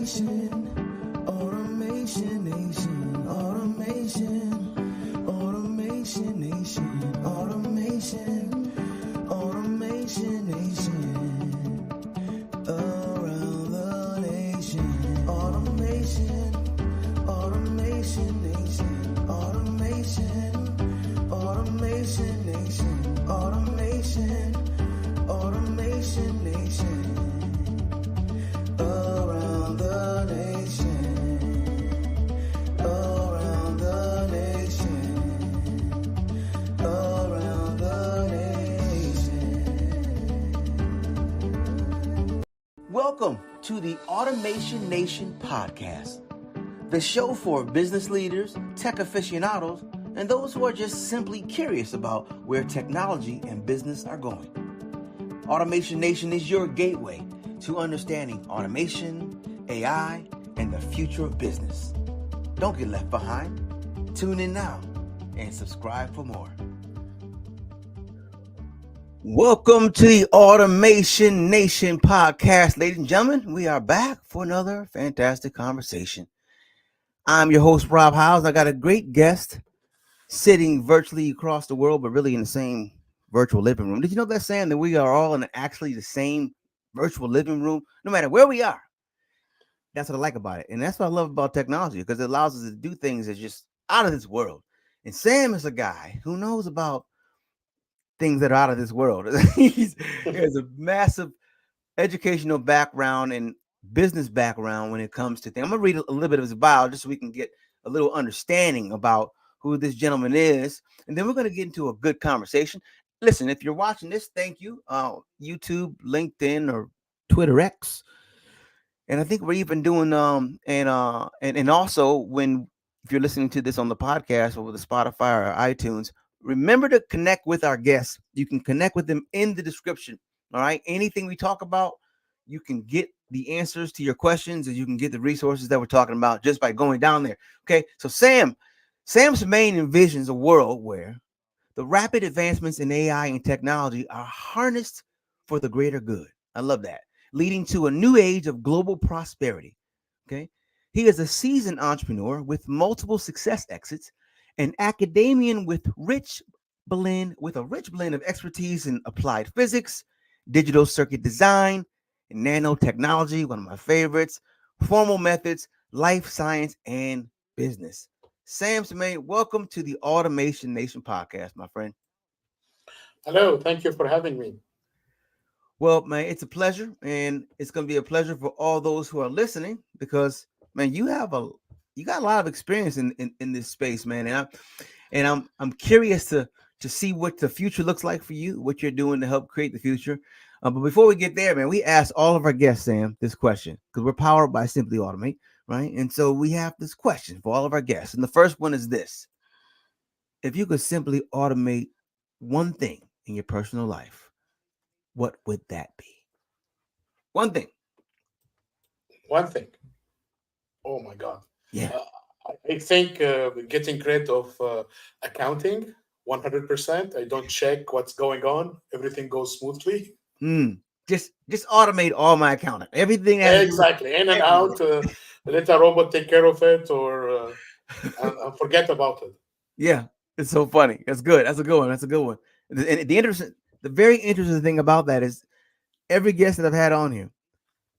Automation Nation, Automation Nation, Automation Nation, around the nation. Automation Nation, Automation Nation, Automation Nation, around the nation, around the nation, around the nation. Welcome to the Automation Nation podcast, the show for business leaders, tech aficionados, and those who are just simply curious about where technology and business are going. Automation Nation is your gateway to understanding automation, AI, and the future of business. Don't get left behind. Tune in now and subscribe for more. Welcome to the Automation Nation podcast, ladies and gentlemen. We are back for another fantastic conversation. I'm your host, Rob Howes. I got a great guest sitting virtually across the world, but really in the same virtual living room. Did you know that, Sam, that we are all in actually the same virtual living room, no matter where we are? That's what I like about it. And that's what I love about technology, because it allows us to do things that's just out of this world. And Sam is a guy who knows about things that are out of this world. He has a massive educational background and business background when it comes to things. I'm going to read a little bit of his bio just so we can get a little understanding about who this gentleman is. And then we're going to get into a good conversation. Listen, if you're watching this, thank you. YouTube, LinkedIn, or Twitter X. And I think we're even doing and also if you're listening to this on the podcast or the Spotify or iTunes, remember to connect with our guests. You can connect with them in the description. All right. Anything we talk about, you can get the answers to your questions, and you can get the resources that we're talking about just by going down there. Okay. So Sam Sammane envisions a world where the rapid advancements in AI and technology are harnessed for the greater good. I love that. Leading to a new age of global prosperity. Okay. He is a seasoned entrepreneur with multiple success exits, an academician with a rich blend of expertise in applied physics, digital circuit design, and nanotechnology, one of my favorites, formal methods, life science, and business. Sam Sammane, welcome to the Automation Nation podcast, my friend. Hello, thank you for having me. Well, man, it's a pleasure, and it's going to be a pleasure for all those who are listening, because, man, you got a lot of experience in this space, man, and I'm curious to see what the future looks like for you, what you're doing to help create the future. But before we get there, man, we ask all of our guests, Sam, this question, because we're powered by Simply Automate, right? And so we have this question for all of our guests, and the first one is this: if you could simply automate one thing in your personal life, what would that be? One thing. One thing. Oh my God. Yeah. I think getting rid of accounting 100%. I don't check what's going on. Everything goes smoothly. Just automate all my accounting. Everything has exactly in and out. Let a robot take care of it, or and forget about it. Yeah, it's so funny. That's good. That's a good one. And the very interesting thing about that is every guest that I've had on here,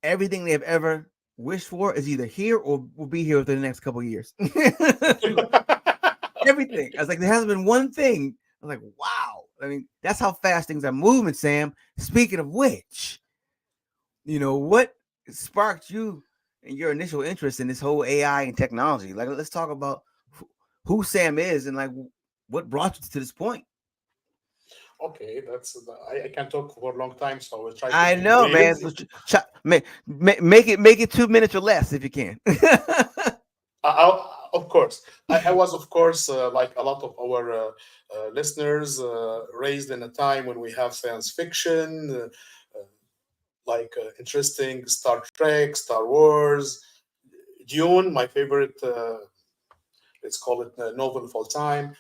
everything they've ever wished for is either here or will be here within the next couple of years. Everything. I was like, there hasn't been one thing. I was like, wow. I mean, that's how fast things are moving, Sam. Speaking of which, what sparked you and your initial interest in this whole AI and technology? Like, let's talk about who Sam is and like what brought you to this point. Okay, I can talk for a long time, so I will try to I know, man. So make it 2 minutes or less if you can. Of course, I was, of course, like a lot of our listeners, raised in a time when we have science fiction, interesting Star Trek, Star Wars, Dune, my favorite. Let's call it novel of all time.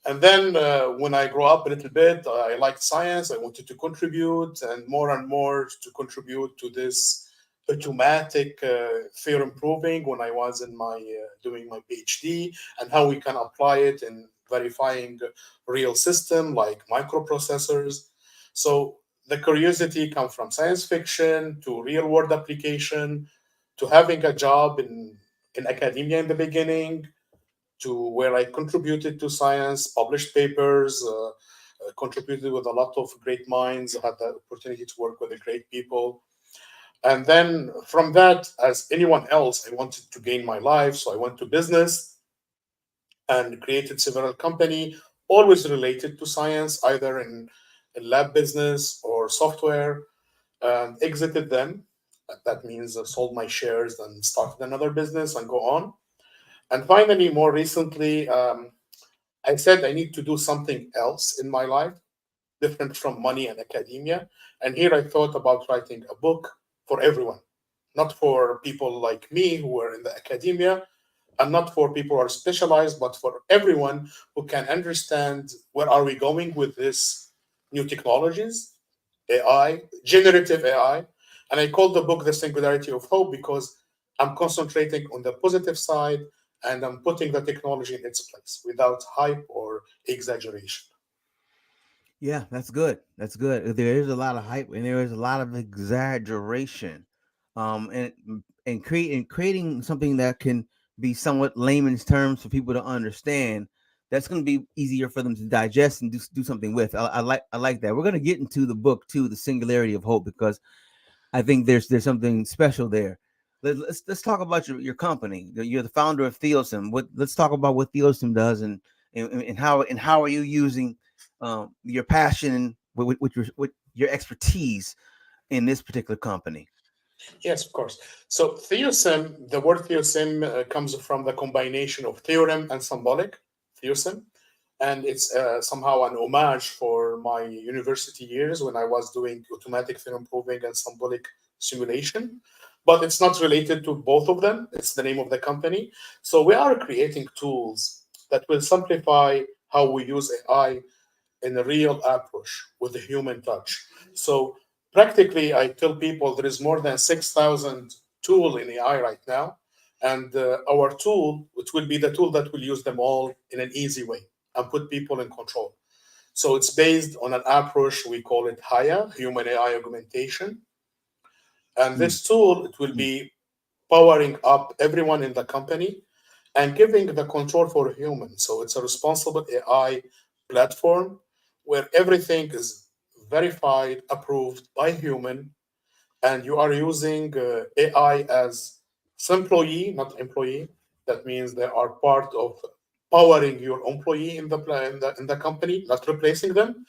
And then when I grew up a little bit, I liked science. I wanted to contribute and more to contribute to this automatic theorem proving when I was in my doing my PhD, and how we can apply it in verifying real system like microprocessors. So the curiosity comes from science fiction to real world application to having a job in academia in the beginning to where I contributed to science, published papers, contributed with a lot of great minds, had the opportunity to work with the great people. And then from that, as anyone else, I wanted to gain my life. So I went to business and created several company, always related to science, either in lab business or software, and exited them. That means I sold my shares and started another business and go on. And finally, more recently, I said I need to do something else in my life, different from money and academia. And here I thought about writing a book for everyone, not for people like me who are in the academia, and not for people who are specialized, but for everyone who can understand where are we going with this new technologies, AI, generative AI. And I called the book The Singularity of Hope because I'm concentrating on the positive side and I'm putting the technology in its place without hype or exaggeration. Yeah, that's good. That's good. There is a lot of hype and there is a lot of exaggeration. And creating something that can be somewhat layman's terms for people to understand. That's going to be easier for them to digest and do something with. I like that. We're going to get into the book too, The Singularity of Hope, because I think there's something special there. Let's talk about your company. You're the founder of Theosym. Let's talk about what Theosym does and how are you using your passion with your expertise in this particular company. Yes, of course. So theosym, the word theosym comes from the combination of theorem and symbolic, theosym. And it's somehow an homage for my university years when I was doing automatic theorem proving and symbolic simulation. But it's not related to both of them. It's the name of the company. So we are creating tools that will simplify how we use AI in a real approach with a human touch. So practically, I tell people there is more than 6,000 tool in AI right now, and our tool, which will be the tool that will use them all in an easy way and put people in control. So it's based on an approach we call it HAYA, human AI augmentation, and Mm, this tool it will mm, be powering up everyone in the company and giving the control for humans. So it's a responsible AI platform where everything is verified, approved by human, and you are using AI as employee, not employee. That means they are part of powering your employee in the company, not replacing them,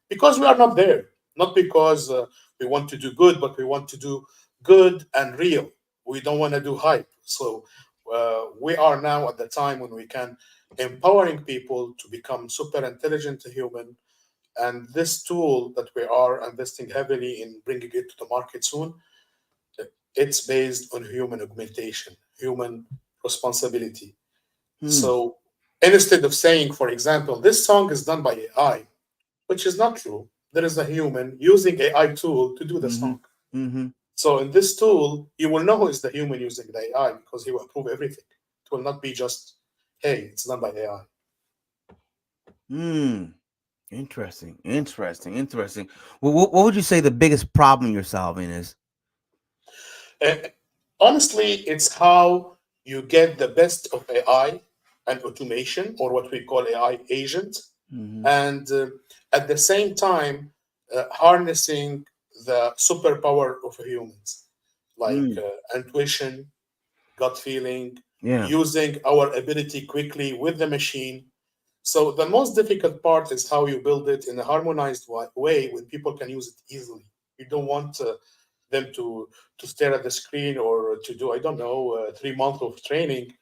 because we are not there. Not because we want to do good, but we want to do good and real. We don't want to do hype. So we are now at the time when we can empowering people to become super intelligent human. And this tool that we are investing heavily in bringing it to the market soon, it's based on human augmentation, human responsibility. mm, So instead of saying, for example, this song is done by AI, which is not true. There is a human using AI tool to do the mm-hmm, song. mm-hmm, So in this tool, you will know who is the human using the AI because he will approve everything. It will not be just, hey, it's done by AI. mm. Interesting. Well, what would you say the biggest problem you're solving is? And honestly, it's how you get the best of AI and automation, or what we call AI agent, Mm-hmm, and at the same time, harnessing the superpower of humans, like mm, intuition, gut feeling, yeah. using our ability quickly with the machine. So the most difficult part is how you build it in a harmonized way when people can use it easily. You don't want them to stare at the screen or to do, I don't know, 3 months of training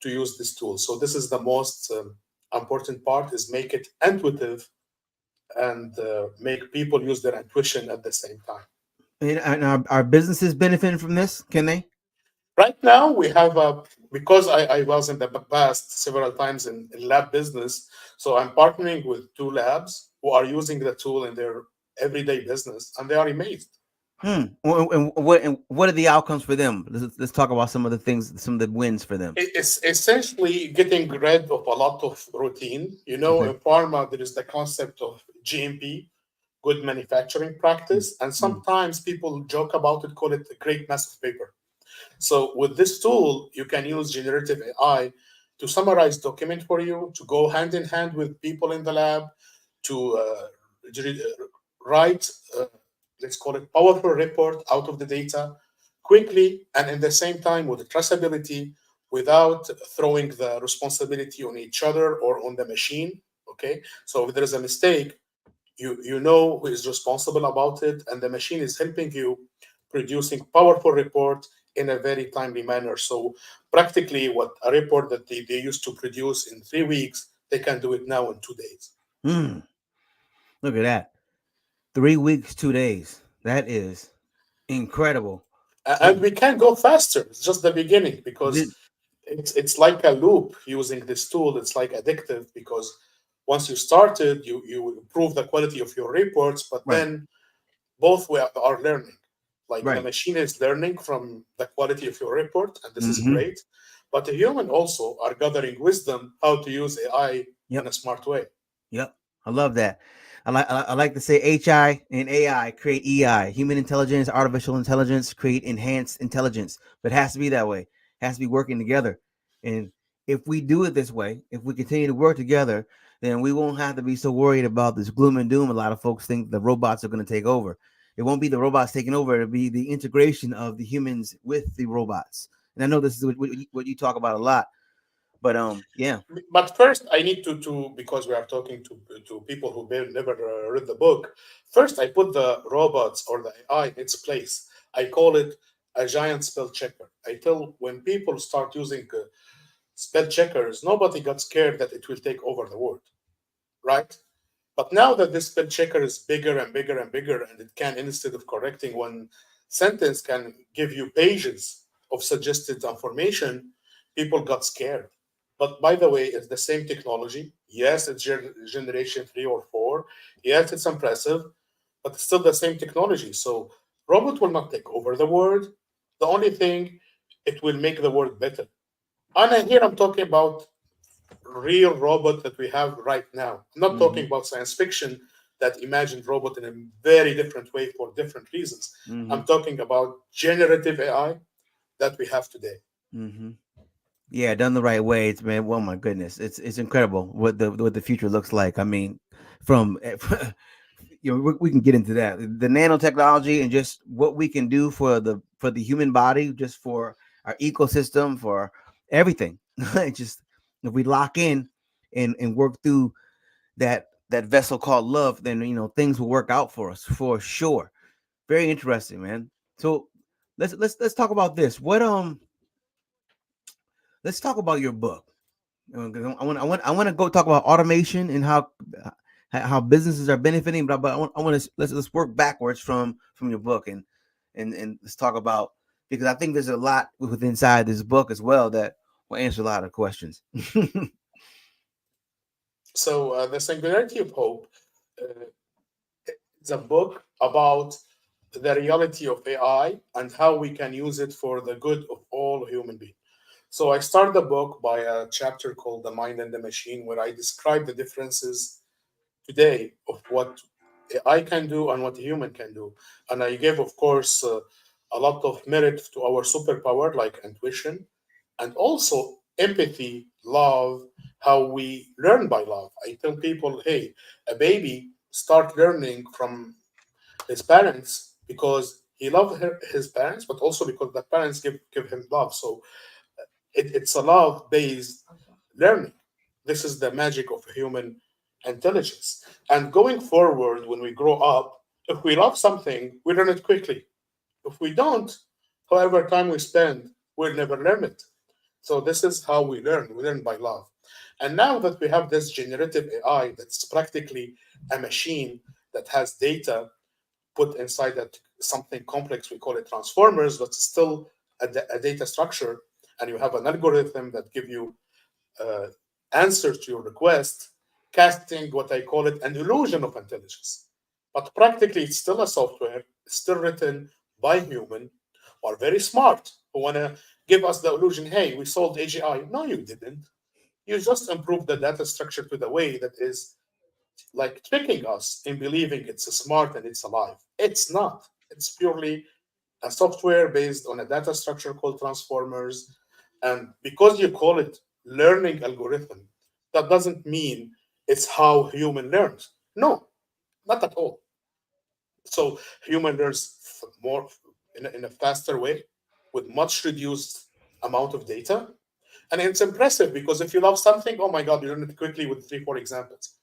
to use this tool. So this is the most important part: is make it intuitive and make people use their intuition at the same time. And our businesses benefiting from this? Can they? Right now, we have a because I was in the past several times in lab business, so I'm partnering with two labs who are using the tool in their everyday business, and they are amazed. And what are the outcomes for them? Let's talk about some of the things, some of the wins for them. It's essentially getting rid of a lot of routine. Okay. In pharma, there is the concept of GMP, good manufacturing practice, and Mm. sometimes people joke about it, call it the great mass of paper. So with this tool, you can use generative AI to summarize document for you, to go hand in hand with people in the lab, to write, let's call it powerful report out of the data quickly and in the same time with traceability without throwing the responsibility on each other or on the machine. Okay, so if there is a mistake, you know who is responsible about it, and the machine is helping you producing powerful report in a very timely manner. So practically what a report that they used to produce in 3 weeks, they can do it now in 2 days. Mm. Look at that. 3 weeks, 2 days. That is incredible. And we can go faster. It's just the beginning because Th- it's like a loop using this tool. It's like addictive because once you started, you improve the quality of your reports, but Right. then both we are learning. Like the Right. machine is learning from the quality of your report, and this is Mm-hmm. great. But the human also are gathering wisdom how to use AI in Yep. a smart way. Yep. I love that. I like to say HI and AI create EI, human intelligence, artificial intelligence create enhanced intelligence. But it has to be that way. It has to be working together. And if we do it this way, if we continue to work together, then we won't have to be so worried about this gloom and doom. A lot of folks think the robots are going to take over. It won't be the robots taking over. It'll be the integration of the humans with the robots. And I know this is what you talk about a lot. But yeah. But first, I need to because we are talking to people who never read the book. First, I put the robots or the AI in its place. I call it a giant spell checker. I tell when people start using spell checkers, nobody got scared that it will take over the world, right? But now that this spell checker is bigger and bigger and bigger, and it can, instead of correcting one sentence, can give you pages of suggested information, people got scared. But by the way, it's the same technology. Yes, it's generation 3 or 4. Yes, it's impressive, but it's still the same technology. So robot will not take over the world. The only thing, it will make the world better. And here I'm talking about real robot that we have right now. I'm not talking Mm-hmm. about science fiction that imagined robot in a very different way for different reasons. Mm-hmm. I'm talking about generative AI that we have today. Mm-hmm. Yeah, done the right way, it's man. Oh my goodness, it's incredible what the future looks like. I mean, from we can get into that, the nanotechnology and just what we can do for the human body, just for our ecosystem, for everything. It's just if we lock in and work through that vessel called love, then things will work out for us for sure. Very interesting, man. So let's talk about this. Let's talk about your book. I want to go talk about automation and how businesses are benefiting, but I want to let's work backwards from your book and let's talk about, because I think there's a lot within inside this book as well that will answer a lot of questions. So, The Singularity of Hope uh, is a book about the reality of AI and how we can use it for the good of all human beings. So, I start the book by a chapter called The Mind and the Machine, where I describe the differences today of what I can do and what a human can do. And I give, of course, a lot of merit to our superpower like intuition and also empathy, love, how we learn by love. I tell people, hey, a baby start learning from his parents because he loves his parents, but also because the parents give him love. So it's a love based learning. This is the magic of human intelligence. And going forward, when we grow up, if we love something, we learn it quickly. If we don't, however time we spend, we'll never learn it. So this is how we learn. We learn by love. And now that we have this generative AI that's practically a machine that has data put inside that something complex, we call it transformers, but still a data structure, and you have an algorithm that give you uh, answer to your request, casting what I call it an illusion of intelligence. But practically, it's still a software, still written by human who are very smart, who want to give us the illusion, hey, we solved AGI. No, you didn't. You just improved the data structure to the way that is like tricking us in believing it's smart and it's alive. It's not. It's purely a software based on a data structure called transformers. And because you call it learning algorithm, that doesn't mean it's how human learns. No, not at all. So human learns more in a faster way with much reduced amount of data. And it's impressive because if you love something, oh my God, you learn it quickly with three, four examples.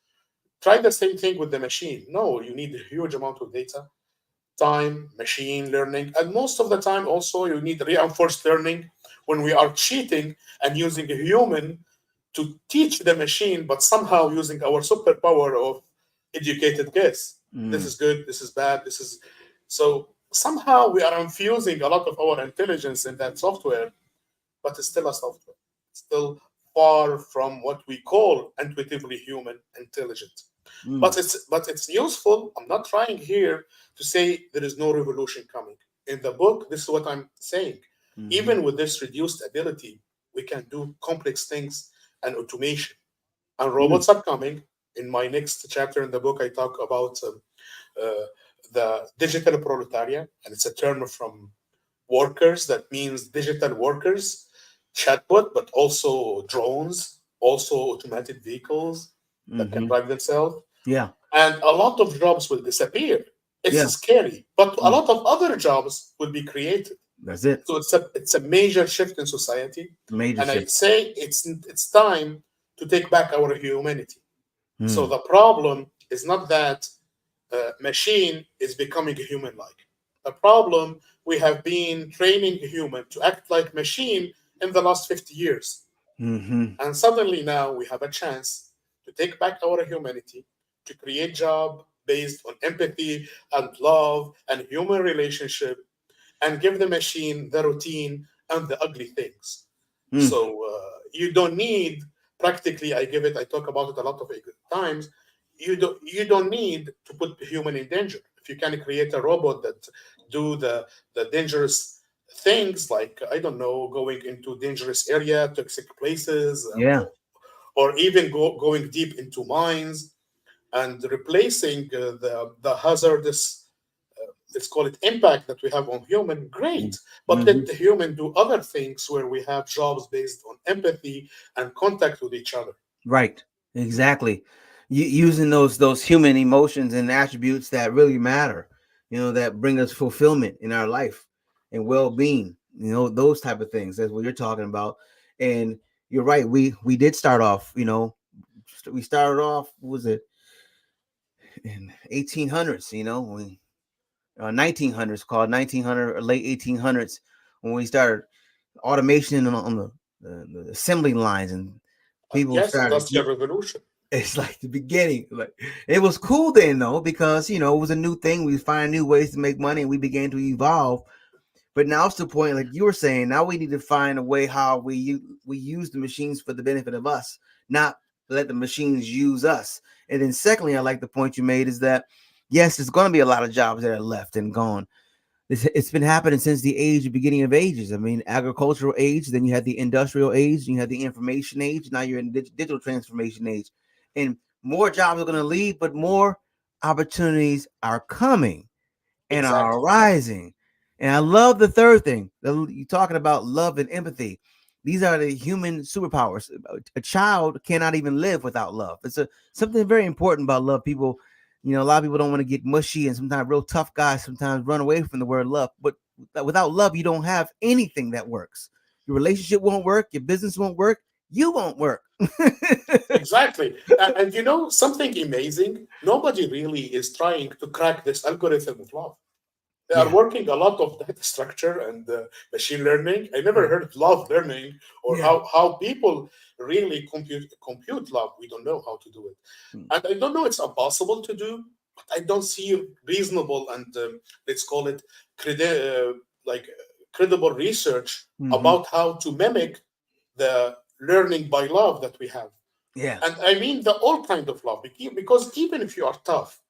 Try the same thing with the machine. No, you need a huge amount of data, time, machine learning, and most of the time also you need reinforced learning when we are cheating and using a human to teach the machine, but somehow using our superpower of educated guess. This Mm. is good, this is bad, this is so somehow we are infusing a lot of our intelligence in that software, but it's still a software. It's still far from what we call intuitively human intelligence. Mm. But it's useful. I'm not trying here to say there is no revolution coming. In the book, this is what I'm saying. Mm-hmm. Even with this reduced ability, we can do complex things and automation. And Mm. robots are coming. In my next chapter in the book, I talk about uh, the digital proletariat, and it's a term from workers that means digital workers, chatbot, but also drones, also automated vehicles that can Mm-hmm. drive themselves, Yeah. and a lot of jobs will disappear. It's Yeah. scary, but a Mm. lot of other jobs will be created. That's it. So it's a major shift in society, Major and I shift. say it's time to take back our humanity. So Mm. the problem is not that machine is becoming human-like. The problem, we have been training a human to act like machine in the last 50 years. Mm-hmm. And suddenly now we have a chance to take back our humanity, to create job based on empathy and love and human relationship, and give the machine the routine and the ugly things. Mm. So you don't need practically. I talk about it a lot of times. You don't need to put the human in danger. If you can create a robot that do the dangerous things, like I don't know, going into dangerous area, toxic places, Yeah. or even going deep into mines and replacing the hazardous, let's call it, impact that we have on human, great. But Mm-hmm. let the human do other things where we have jobs based on empathy and contact with each other. Right. Exactly. Using those human emotions and attributes that really matter, that bring us fulfillment in our life and well-being, those type of things. That's what you're talking about. And you're right. We did start off, we started off, what was it, in 1800s, we 1900s, called 1900 or late 1800s, when we started automation on the assembly lines, and people Yes, started. industrial revolution. It's like the beginning. Like, it was cool then though, because it was a new thing. We find new ways to make money, and we began to evolve. But now it's the point, like you were saying, now we need to find a way how we use the machines for the benefit of us, not let the machines use us. And then secondly, I like the point you made is that yes, there's going to be a lot of jobs that are left and gone. It's been happening since the beginning of ages. I mean, agricultural age, then you had the industrial age, you had the information age, now you're in the digital transformation age. And more jobs are going to leave, but more opportunities are coming and are Exactly. arising. And I love the third thing. You're talking about love and empathy. These are the human superpowers. A child cannot even live without love. It's something very important about love. People, a lot of people don't want to get mushy, and sometimes real tough guys sometimes run away from the word love. But without love, you don't have anything that works. Your relationship won't work. Your business won't work. You won't work. Exactly. And you know something amazing? Nobody really is trying to crack this algorithm of love. They are Yeah. working a lot of data structure and machine learning. I never heard of love learning, or Yeah. how people really compute love. We don't know how to do it, and I don't know it's impossible to do. But I don't see reasonable and let's call it like credible research Mm-hmm. about how to mimic the learning by love that we have. Yeah. And I mean the all kind of love, because even if you are tough,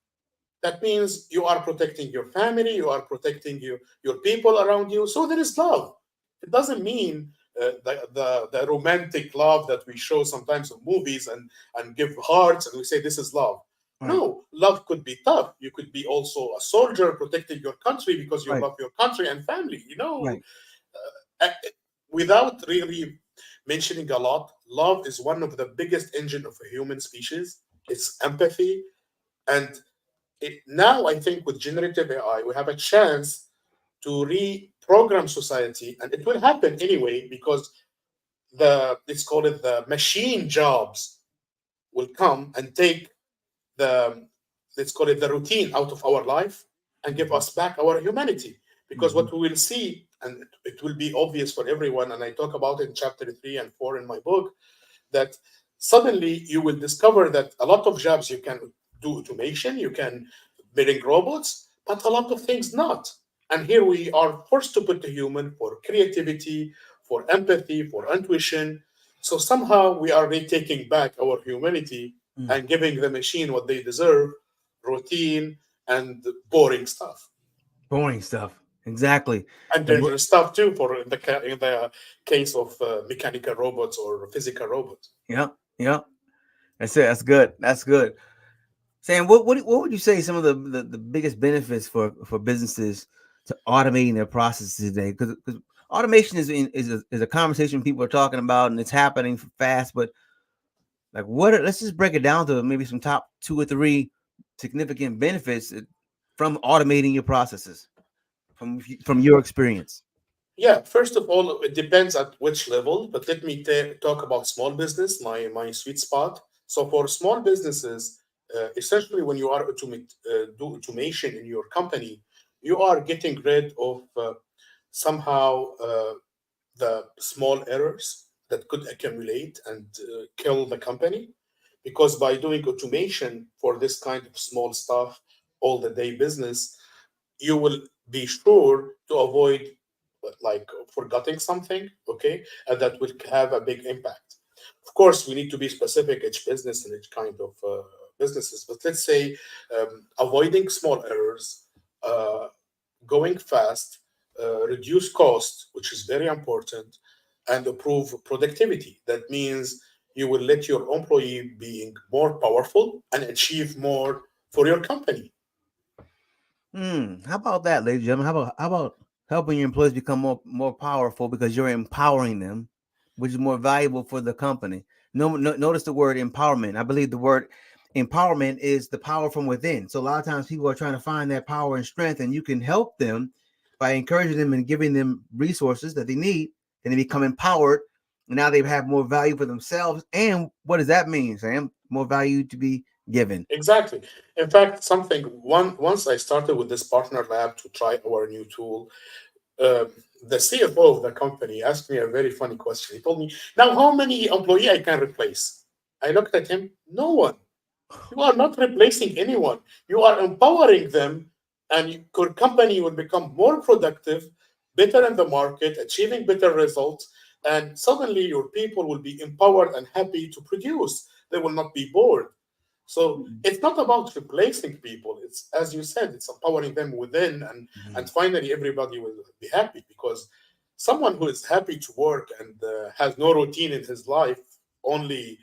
That means you are protecting your family, you are protecting your people around you. So there is love. It doesn't mean the romantic love that we show sometimes in movies and give hearts and we say this is love. Right. No, love could be tough. You could be also a soldier protecting your country because you Right. love your country and family. Right. Uh, Without really mentioning a lot, love is one of the biggest engine of a human species. It's empathy, and now I think with generative AI, we have a chance to reprogram society, and it will happen anyway because the let's call it the machine jobs will come and take the let's call it the routine out of our life and give Mhm. us back our humanity. Because Mhm. what we will see, and it will be obvious for everyone, and I talk about it in chapter 3 and 4 in my book, that suddenly you will discover that a lot of jobs you can do automation, you can building robots, but a lot of things not. And here we are forced to put the human for creativity, for empathy, for intuition. So somehow we are retaking back our humanity Mm. and giving the machine what they deserve, routine and boring stuff. Boring stuff. Exactly. And And dangerous stuff too for in the case of mechanical robots or physical robots. yeah, yeah. That's it. That's good. That's good. Sam, what would you say some of the biggest benefits for businesses to automating their processes today? Because automation is a conversation people are talking about and it's happening fast. But like, let's just break it down to maybe some top two or three significant benefits from automating your processes from your experience. Yeah, first of all, it depends at which level, but let me talk about small business, my sweet spot. So for small businesses, essentially when you are do automation in your company, you are getting rid of somehow the small errors that could accumulate and kill the company. Because by doing automation for this kind of small stuff, all the day business, you will be sure to avoid like forgetting something, okay, and that will have a big impact. Of course, we need to be specific each business and each kind of businesses, but let's say avoiding small errors, uh, going fast, reduce cost, which is very important, and improve productivity. That means you will let your employee being more powerful and achieve more for your company. How about that, ladies and gentlemen? How about helping your employees become more powerful because you're empowering them, which is more valuable for the company. No, notice the word empowerment. I believe the word empowerment is the power from within. So a lot of times people are trying to find that power and strength, and you can help them by encouraging them and giving them resources that they need, and they become empowered. And now they have more value for themselves. And what does that mean, Sam? More value to be given. Exactly. In fact, once I started with this partner lab to try our new tool, uh, the CFO of the company asked me a very funny question. He told me, "Now, how many employee I can replace?" I looked at him. No one. You are not replacing anyone. You are empowering them, and your company will become more productive, better in the market, achieving better results, and suddenly your people will be empowered and happy to produce. They will not be bored. So it's not about replacing people. It's, as you said, it's empowering them within, and Mhm. finally everybody will be happy because someone who is happy to work and has no routine in his life, only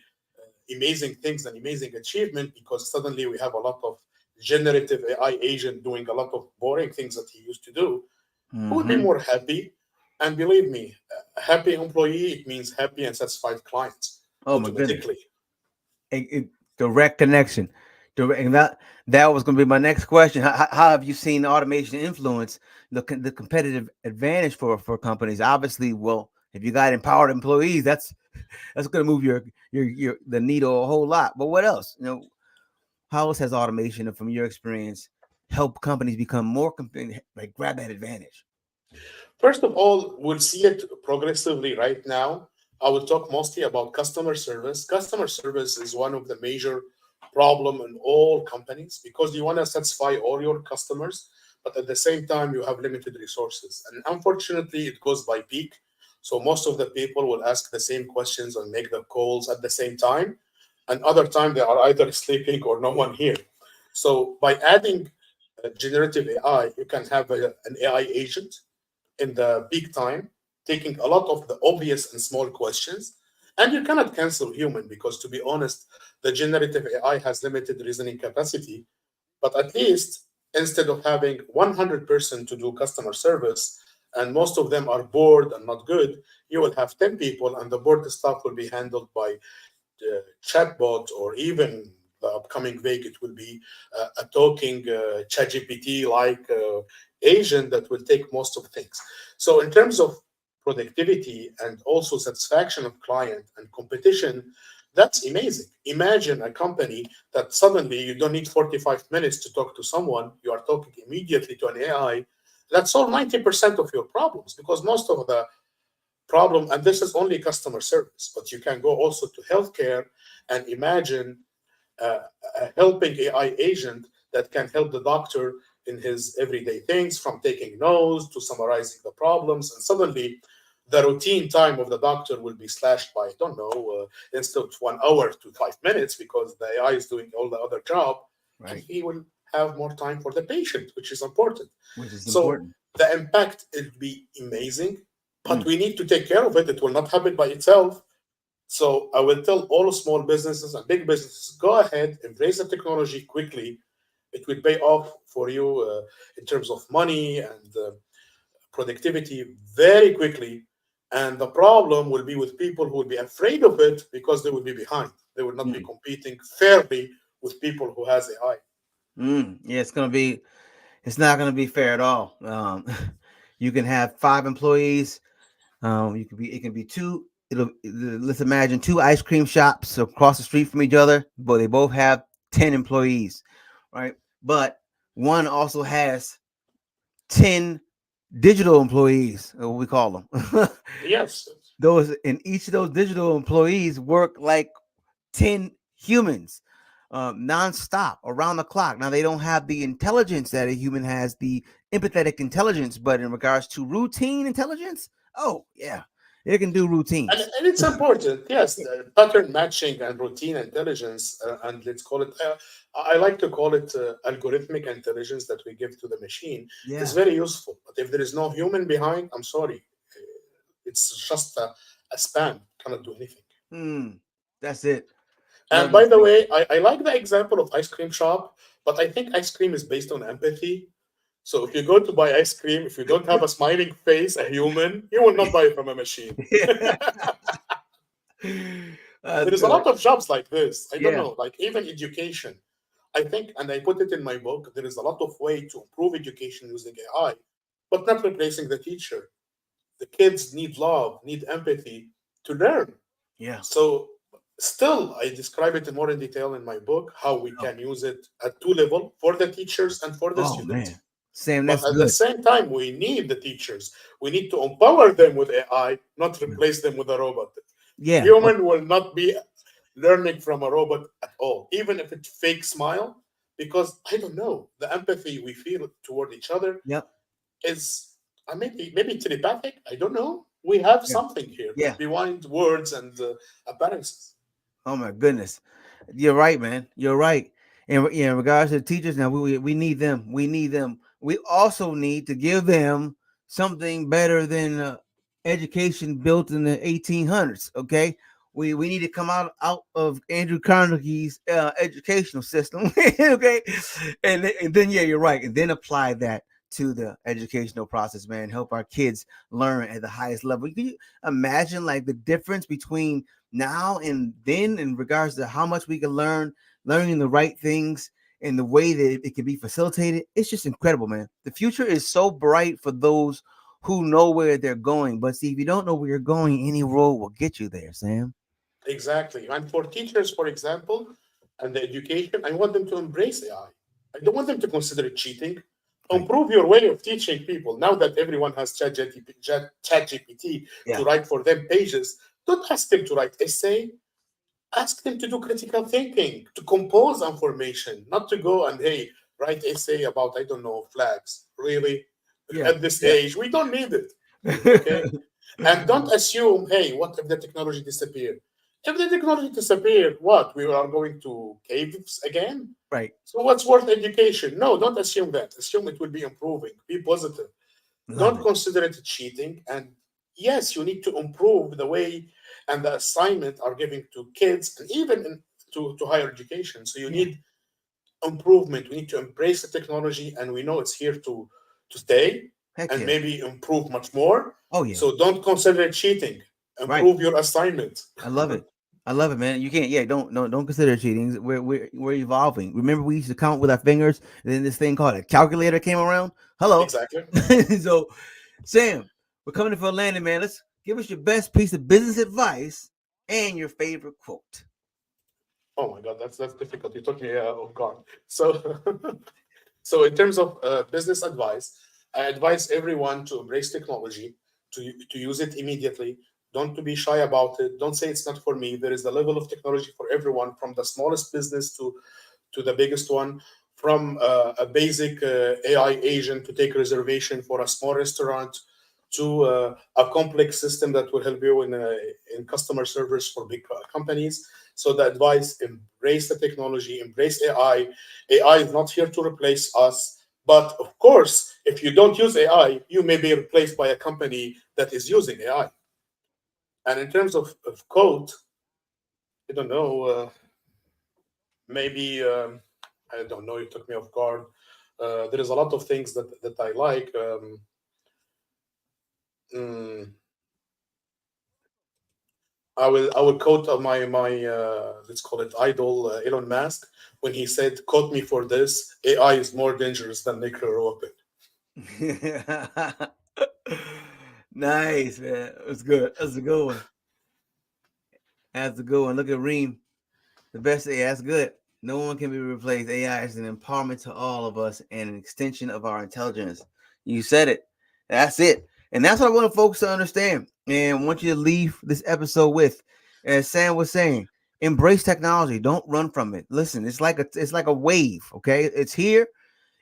amazing things and amazing achievement, because suddenly we have a lot of generative AI agent doing a lot of boring things that he used to do, who would be Mhm. more happy. And believe me, a happy employee, it means happy and satisfied clients Oh my goodness. automatically. Direct connection. Direct, and that was going to be my next question. How have you seen automation influence the competitive advantage for companies? Obviously, well, if you got empowered employees, that's going to move your the needle a whole lot. But what else? How else has automation, from your experience, help companies become more like grab that advantage? First of all, we'll see it progressively right now. I will talk mostly about customer service. Customer service is one of the major problem in all companies because you want to satisfy all your customers, but at the same time you have limited resources. And unfortunately, it goes by peak. So most of the people will ask the same questions and make the calls at the same time. And other time they are either sleeping or no one here. So by adding generative AI, you can have an AI agent in the peak time, taking a lot of the obvious and small questions. And you cannot cancel human because, to be honest, the generative AI has limited reasoning capacity. But at least instead of having 100% to do customer service, and most of them are bored and not good, you will have 10 people, and the board stuff will be handled by chatbot, or even the upcoming vague, it will be a talking ChatGPT like agent that will take most of things. So in terms of productivity and also satisfaction of client and competition, that's amazing. Imagine a company that suddenly you don't need 45 minutes to talk to someone, you are talking immediately to an AI that solve 90% of your problems, because most of the problem, and this is only customer service, but you can go also to healthcare and imagine a helping AI agent that can help the doctor in his everyday things, from taking notes to summarizing the problems. And suddenly, the routine time of the doctor will be slashed by, I don't know, instead of 1 hour to 5 minutes, because the AI is doing all the other job, and Right. he will have more time for the patient, which is important. Which is So important. the impact will be amazing, but Mm, we need to take care of it. It will not happen by itself. So I will tell all small businesses and big businesses, go ahead, embrace the technology quickly. It will pay off for you in terms of money and productivity very quickly. And the problem will be with people who will be afraid of it because they will be behind. They will not be mm, competing fairly with people who has AI. yeah, it's not gonna be fair at all. You can have 5 employees. It can be two. Let's imagine two ice cream shops across the street from each other, but they both have 10 employees, right? But one also has 10 digital employees, what we call them. Yes. Those and each of those digital employees work like 10 humans, nonstop around the clock. Now they don't have the intelligence that a human has, the empathetic intelligence, but in regards to routine intelligence, oh yeah, it can do And, routines. and it's important, yes, the pattern matching and routine intelligence, and let's call it, I like to call it algorithmic intelligence that we give to the machine, is Yeah. very useful. But if there is no human behind, I'm sorry, it's just a spam, cannot do anything. Mm, that's it. And Learn to by the think. way, I like the example of ice cream shop, but I think ice cream is based on empathy. So if you go to buy ice cream, if you don't have a smiling face, a human, you will not buy it from a machine. That's There is a good. lot of jobs like this. I don't Yeah. know, like even education. I think, and I put it in my book, there is a lot of way to improve education using AI, but not replacing the teacher. The kids need love, need empathy to learn. Yeah. So still, I describe it more in detail in my book, how we Oh, can use it at two level for the teachers and for the oh students. man, Sam, But that's at the good. same time, we need the teachers. We need to empower them with AI, not replace them with a robot. Yeah. Human will not be learning from a robot at all, even if it's fake smile, because I don't know, the empathy we feel toward each other Yep. is maybe telepathic. I don't know. We have Yeah. something here Yeah. behind words and appearances. Oh my goodness, you're right, man. You're right. And yeah, in regards to the teachers, now we need them. We need them. We also need to give them something better than education built in the 1800s. Okay, we need to come out of Andrew Carnegie's educational system. Okay, and then yeah, you're right, and then apply that to the educational process, man. Help our kids learn at the highest level. Can you imagine like the difference between now and then in regards to how much we can learning the right things and the way that it can be facilitated? It's just incredible, man. The future is so bright for those who know where they're going. But see, if you don't know where you're going, any road will get you there, Sam. Exactly. And for teachers, for example, and the education, I want them to embrace AI. I don't want them to consider it cheating. Right. Improve your way of teaching people. Now that everyone has ChatGPT Yeah. to write for them pages, don't ask them to write essay. Ask them to do critical thinking, to compose information, not to go and, hey, write essay about, I don't know, flags. Really? Yeah. At this Yeah. age, we don't need it. Okay? And don't assume, hey, what if the technology disappeared? If the technology disappeared, what? We are going to caves again? Right. So what's worth education? No, don't assume that. Assume it will be improving. Be positive. Love Don't it. consider it cheating. And yes, you need to improve the way and the assignment are giving to kids and even to higher education. So you Yeah. need improvement. We need to embrace the technology, and we know it's here to stay Heck and yeah. maybe improve much more. Oh yeah. So don't consider it cheating. Right. Improve your assignment. I love it. I love it, man. You can't. Yeah. Don't consider it cheating. We're evolving. Remember, we used to count with our fingers, and then this thing called a calculator came around. Hello. Exactly. So, Sam, we're coming in for a landing, man. Let's give us your best piece of business advice and your favorite quote. Oh my God, that's difficult. You took me off guard. So, so in terms of business advice, I advise everyone to embrace technology, to use it immediately. Don't to be shy about it. Don't say it's not for me. There is a level of technology for everyone, from the smallest business to the biggest one, from a basic AI agent to take reservation for a small restaurant to a complex system that will help you in customer service for big companies. So the advice: embrace the technology, embrace AI. AI is not here to replace us. But of course, if you don't use AI, you may be replaced by a company that is using AI. And in terms of code, I don't know, maybe, I don't know, you took me off guard. There is a lot of things that I like. Mm, I will quote let's call it idol, Elon Musk, when he said, "Quote me for this: AI is more dangerous than nuclear weapon." Nice, man. That's good. That's a good one. That's a good one. Look at Reem. The best. Yeah, that's good. No one can be replaced. AI is an empowerment to all of us and an extension of our intelligence. You said it. That's it. And that's what I want folks to understand. And I want you to leave this episode with, as Sam was saying, embrace technology. Don't run from it. Listen, it's like a wave. Okay, it's here.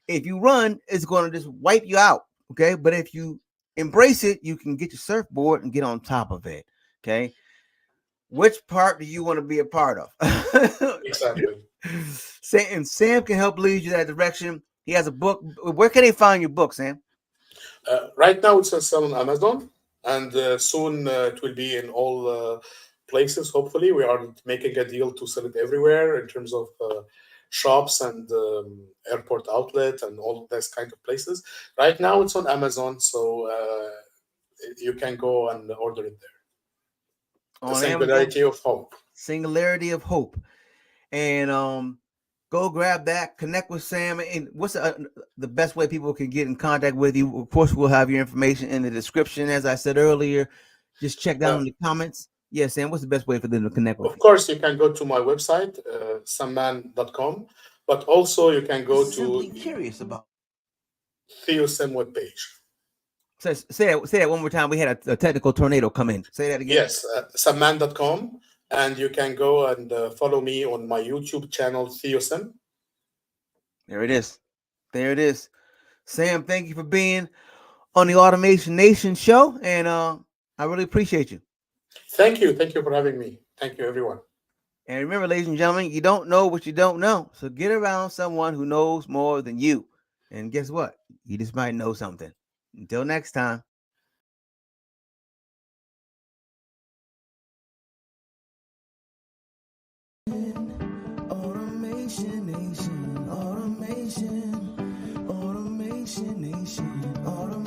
If you run, it's going to just wipe you out. Okay, but if you embrace it, you can get your surfboard and get on top of it. Okay, which part do you want to be a part of? Exactly. Sam can help lead you that direction. He has a book. Where can they find your book, Sam? Right now, it's on sale on Amazon, and soon it will be in all places. Hopefully, we are making a deal to sell it everywhere in terms of shops and airport outlet and all those kind of places. Right now, it's on Amazon, so you can go and order it there. The On Amazon, Singularity of Hope. Singularity of Hope, and go grab that. Connect with Sam. And what's the best way people can get in contact with you? Of course, we'll have your information in the description, as I said earlier. Just check down Uh, in the comments. Yeah, Sam, what's the best way for them to connect with of you? course, you can go to my website, samman.com, but also you can go Just to simply curious about. Theosem webpage. Say that one more time. We had a technical tornado come in. Say that again. Yes, samman.com. And you can go and follow me on my YouTube channel, Theosem. There it is. There it is. Sam, thank you for being on the Automation Nation show, and I really appreciate you. Thank you. Thank you for having me. Thank you, everyone. And remember, ladies and gentlemen, you don't know what you don't know. So get around someone who knows more than you. And guess what? You just might know something. Until next time. Automation Nation, Automation, Automation Nation, Automation.